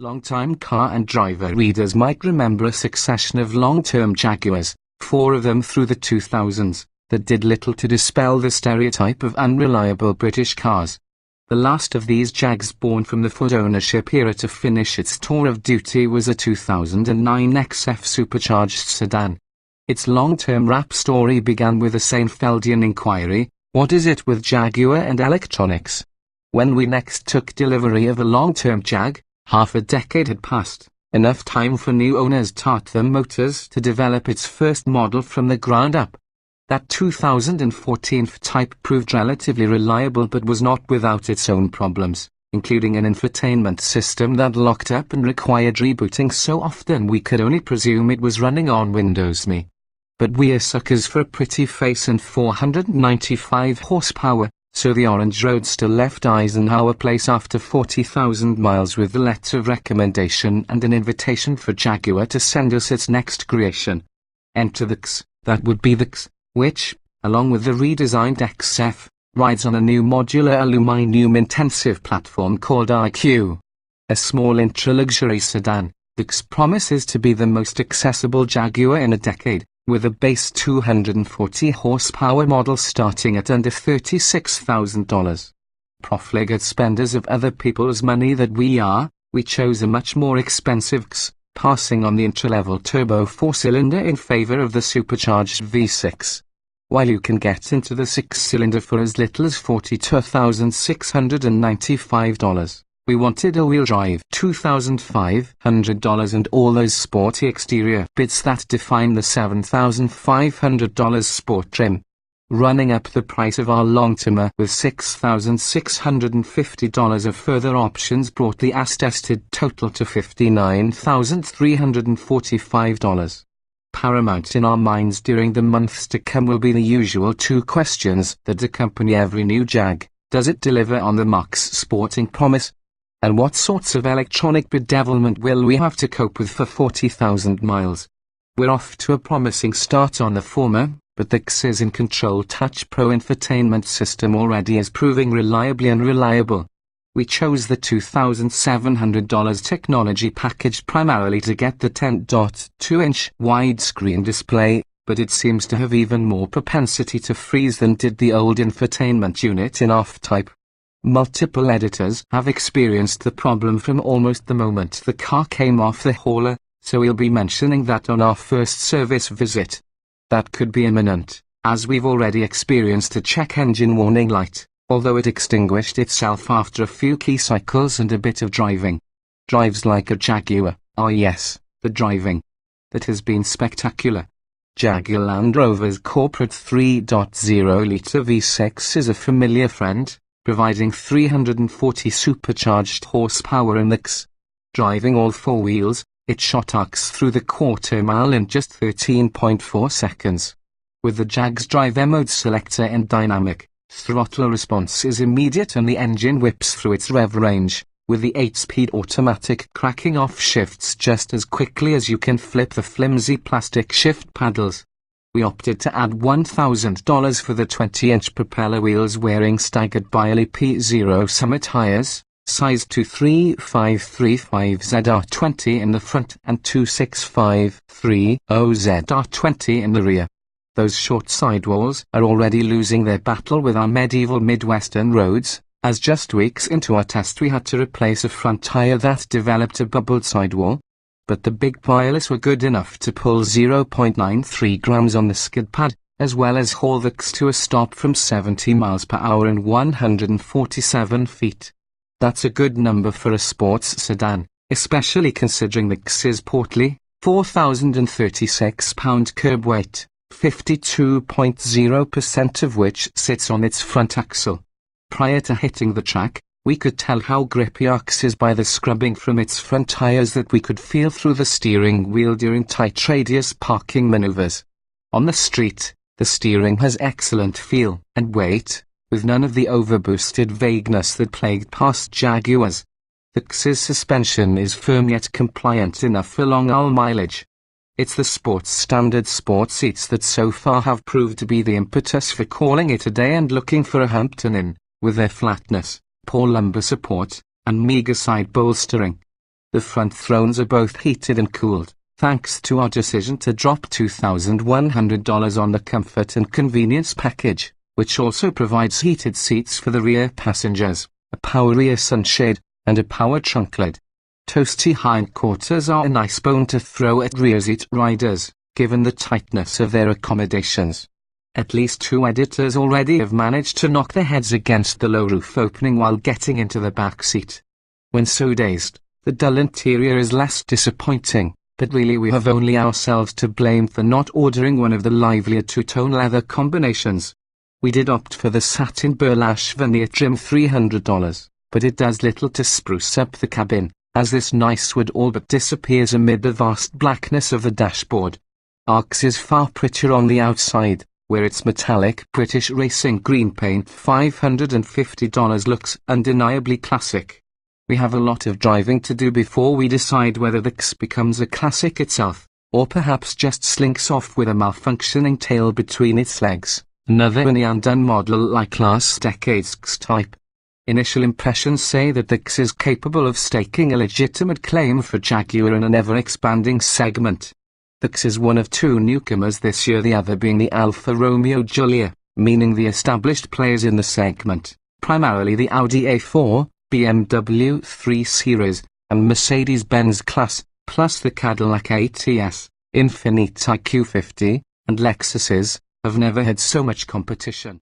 Long-time car and driver readers might remember a succession of long-term Jaguars, 4 of them through the 2000s, that did little to dispel the stereotype of unreliable British cars. The last of these Jags born from the Ford ownership era to finish its tour of duty was a 2009 XF supercharged sedan. Its long-term rap story began with a Seinfeldian inquiry: what is it with Jaguar and electronics? When we next took delivery of a long-term Jag, half a decade had passed, enough time for new owners Tata Motors to develop its first model from the ground up. That 2014 F-Type proved relatively reliable but was not without its own problems, including an infotainment system that locked up and required rebooting so often we could only presume it was running on Windows ME. But we're suckers for a pretty face and 495 horsepower, so the orange roadster left Eisenhower Place after 40,000 miles with a letter of recommendation and an invitation for Jaguar to send us its next creation. Enter the XE, that would be the XE, which, along with the redesigned XF, rides on a new modular aluminium-intensive platform called IQ. A small intra-luxury sedan, the XE promises to be the most accessible Jaguar in a decade, with a base 240 horsepower model starting at under $36,000. Profligate spenders of other people's money that we are, we chose a much more expensive XE, passing on the intra-level turbo 4-cylinder in favor of the supercharged V6. While you can get into the 6-cylinder for as little as $42,695, we wanted a wheel drive $2,500 and all those sporty exterior bits that define the $7,500 sport trim. Running up the price of our long-termer with $6,650 of further options brought the as-tested total to $59,345. Paramount in our minds during the months to come will be the usual 2 questions that accompany every new Jag. Does it deliver on the marque's sporting promise? And what sorts of electronic bedevilment will we have to cope with for 40,000 miles? We're off to a promising start on the former, but the XE's in-control Touch Pro infotainment system already is proving reliably unreliable. We chose the $2,700 technology package primarily to get the 10.2-inch widescreen display, but it seems to have even more propensity to freeze than did the old infotainment unit in F-Type. Multiple editors have experienced the problem from almost the moment the car came off the hauler, so we'll be mentioning that on our first service visit. That could be imminent, as we've already experienced a check engine warning light, although it extinguished itself after a few key cycles and a bit of driving. Drives like a Jaguar, yes, the driving. That has been spectacular. Jaguar Land Rover's corporate 3.0-litre V6 is a familiar friend, providing 340 supercharged horsepower in the XE. Driving all 4 wheels, it shot our XE through the quarter-mile in just 13.4 seconds. With the Jag's drive mode selector and dynamic, throttle response is immediate and the engine whips through its rev range, with the 8-speed automatic cracking off shifts just as quickly as you can flip the flimsy plastic shift paddles. We opted to add $1,000 for the 20-inch propeller wheels wearing staggered Biley P0 Summit tires, size 23535ZR20 in the front and 26530ZR20 in the rear. Those short sidewalls are already losing their battle with our medieval Midwestern roads, as just weeks into our test we had to replace a front tire that developed a bubbled sidewall. But the big pilots were good enough to pull 0.93 grams on the skid pad, as well as haul the XE to a stop from 70 miles per hour and 147 feet. That's a good number for a sports sedan, especially considering the XE's portly, 4,036-pound curb weight, 52.0% of which sits on its front axle. Prior to hitting the track, we could tell how grippy our XE is by the scrubbing from its front tires that we could feel through the steering wheel during tight radius parking maneuvers. On the street, the steering has excellent feel and weight, with none of the overboosted vagueness that plagued past Jaguars. The XE's suspension is firm yet compliant enough for long-haul mileage. It's the sports standard sport seats that so far have proved to be the impetus for calling it a day and looking for a Hampton Inn, with their flatness, poor lumbar support, and meager side bolstering. The front thrones are both heated and cooled, thanks to our decision to drop $2,100 on the comfort and convenience package, which also provides heated seats for the rear passengers, a power rear sunshade, and a power trunk lid. Toasty hindquarters are a nice bone to throw at rear seat riders, given the tightness of their accommodations. At least 2 editors already have managed to knock their heads against the low roof opening while getting into the back seat. When so dazed, the dull interior is less disappointing, but really we have only ourselves to blame for not ordering one of the livelier two-tone leather combinations. We did opt for the satin burlash veneer trim $300, but it does little to spruce up the cabin, as this nice wood all but disappears amid the vast blackness of the dashboard. Our XE is far prettier on the outside, where its metallic British racing green paint $550 looks undeniably classic. We have a lot of driving to do before we decide whether the XE becomes a classic itself, or perhaps just slinks off with a malfunctioning tail between its legs, another undone model like last decade's XE type. Initial impressions say that the XE is capable of staking a legitimate claim for Jaguar in an ever-expanding segment. The XE is one of 2 newcomers this year, the other being the Alfa Romeo Giulia, meaning the established players in the segment, primarily the Audi A4, BMW 3 Series, and Mercedes-Benz class, plus the Cadillac ATS, Infiniti Q50, and Lexuses, have never had so much competition.